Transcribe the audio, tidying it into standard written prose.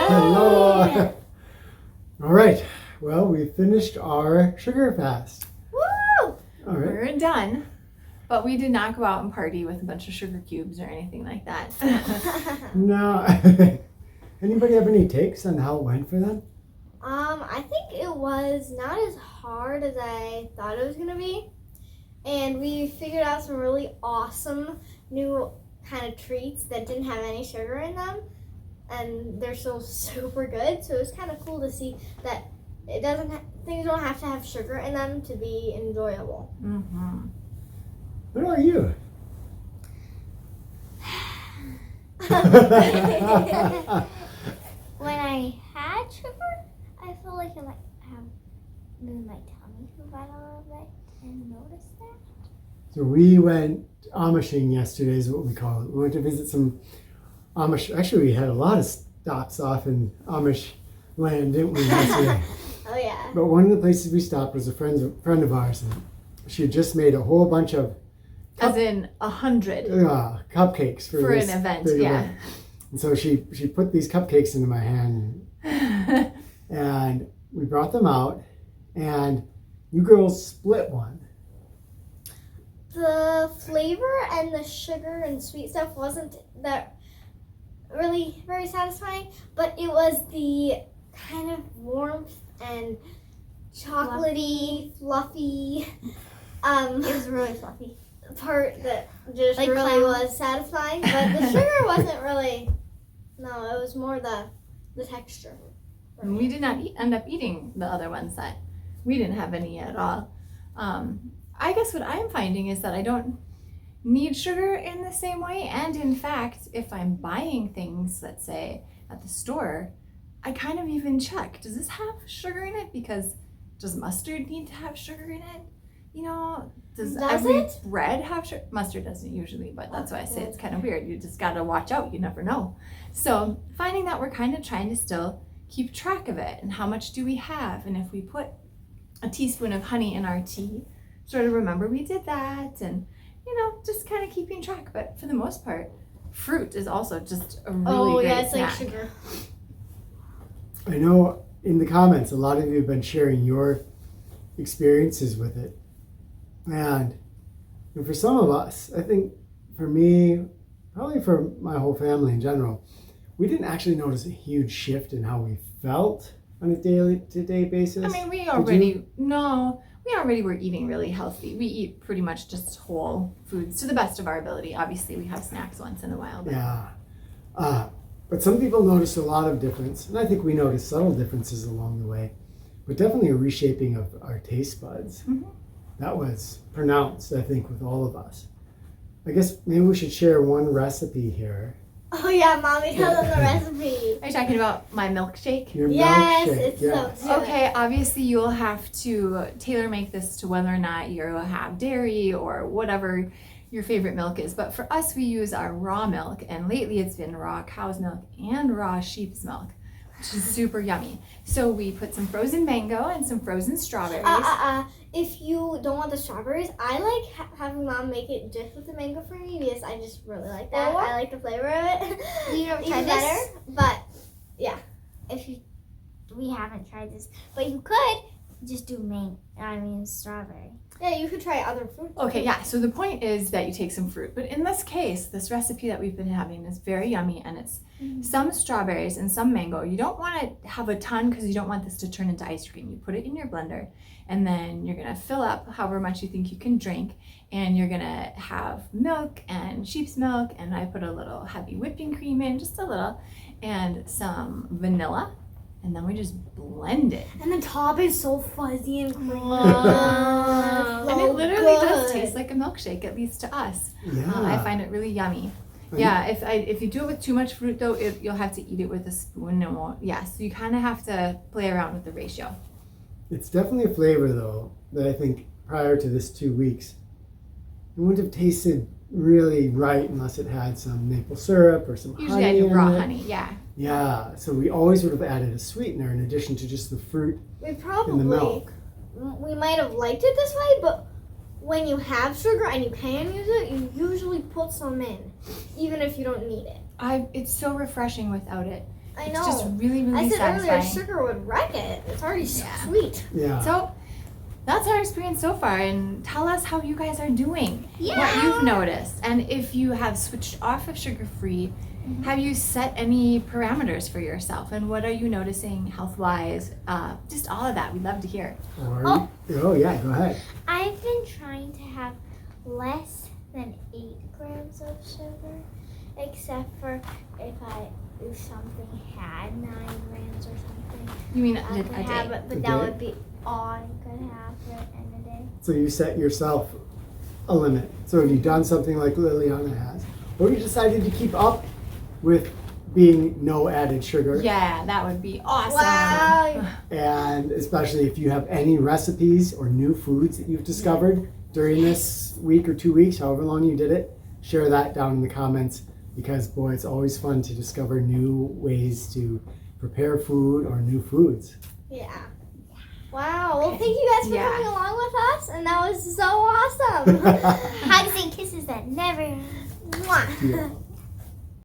Hello. All right. Well, we finished our sugar fast. Woo! All right. We're done. But we did not go out and party with a bunch of sugar cubes or anything like that. No. Anybody have any takes on how it went for them? I think it was not as hard as I thought it was gonna be, and we figured out some really awesome new kind of treats that didn't have any sugar in them, and they're still super good. So it was kind of cool to see that it doesn't. Things don't have to have sugar in them to be enjoyable. Mm-hmm. What about you? When I had sugar, I feel like I might have maybe my tummy move out a little bit and notice that. So we went Amishing yesterday is what we call it. We went to visit some Amish. Actually, we had a lot of stops off in Amish land, didn't we, yesterday? Oh yeah. But one of the places we stopped was a friend of ours, and she had just made a whole bunch of As in 100 cupcakes for an this event, big yeah. event. And so she put these cupcakes into my hand, and we brought them out, and you girls split one. The flavor and the sugar and sweet stuff wasn't that really very satisfying, but it was the kind of warmth and chocolatey, fluffy, It was really fluffy. part that just Like really clown. was satisfying. But the sugar wasn't really. No, it was more the texture. for And me. we did not end up eating the other ones that we didn't have any at all. I guess what I'm finding is that I don't need sugar in the same way. And in fact, if I'm buying things, let's say at the store, I kind of even check, does this have sugar in it? Because does mustard need to have sugar in it? You know, does every it? bread have sugar? Mustard doesn't usually, but that's why I say it's kind of weird. You just got to watch out. You never know. So finding that we're kind of trying to still keep track of it and how much do we have. And if we put a teaspoon of honey in our tea, sort of remember we did that, and just kind of keeping track. But for the most part, fruit is also just a really great yeah, it's snack. like sugar. I know in the comments, a lot of you have been sharing your experiences with it. And for some of us, I think for me, probably for my whole family in general, we didn't actually notice a huge shift in how we felt on a day-to-day basis. I mean, we Did already were eating really healthy. We eat pretty much just whole foods to the best of our ability. Obviously, we have snacks once in a while. But Yeah. But some people noticed a lot of difference, and I think we noticed subtle differences along the way, but definitely a reshaping of our taste buds. Mhm. That was pronounced, I think, with all of us. I guess maybe we should share one recipe here. Oh yeah, Mommy, tell them the recipe. Are you talking about my milkshake? Your Yes, milkshake. it's Yes. so good. Okay, obviously you'll have to tailor make this to whether or not you have dairy or whatever your favorite milk is. But for us, we use our raw milk, and lately it's been raw cow's milk and raw sheep's milk, which is super yummy. So we put some frozen mango and some frozen strawberries. If you don't want the strawberries, I like having Mom make it just with the mango for me because I just really like that. Or- I like the flavor of it. You never Even tried this? better, but We haven't tried this, but you could just do strawberry. yeah, you could try other fruits. Okay, yeah, so the point is that you take some fruit. But in this case, this recipe that we've been having is very yummy, and it's some strawberries and some mango. You don't want to have a ton because you don't want this to turn into ice cream. You put it in your blender, and then you're going to fill up however much you think you can drink, and you're going to have milk and sheep's milk, and I put a little heavy whipping cream in, just a little, and some vanilla. And then we just blend it. And the top is so fuzzy and creamy. And it literally does taste like a milkshake, at least to us. Yeah. I find it really yummy. Yeah, if you do it with too much fruit though, you'll have to eat it with a spoon. And so you kind of have to play around with the ratio. It's definitely a flavor, though, that I think prior to this 2 weeks, it wouldn't have tasted really right unless it had some maple syrup or some Usually honey I do in raw it. honey, yeah. Yeah, so we always would have added a sweetener in addition to just the fruit We in the probably, milk. we might have liked it this way, but when you have sugar and you can use it, you usually put some in, even if you don't need it. It's so refreshing without it. I It's know. just really, really I said satisfying. earlier, sugar would wreck it. It's already Yeah. sweet. Yeah. So that's our experience so far, and tell us how you guys are doing. Yeah. What you've noticed, and if you have switched off of sugar-free, have you set any parameters for yourself, and what are you noticing health-wise? Just all of that. We'd love to hear. Oh yeah, go ahead. I've been trying to have less than 8 grams of sugar, except for if something had 9 grams or something. You mean I could have it, A but day? that would be all I could have for it in a day. So you set yourself a limit. So have you done something like Liliana has, or you decided to keep up with being no added sugar? Yeah, that would be awesome. Wow. And especially if you have any recipes or new foods that you've discovered during this week or 2 weeks, however long you did it, share that down in the comments, because boy, it's always fun to discover new ways to prepare food or new foods. Yeah. Wow. Well, thank you guys for Yeah. coming along with us, and that was so awesome. Hugs and kisses that never. Mwah. Yeah.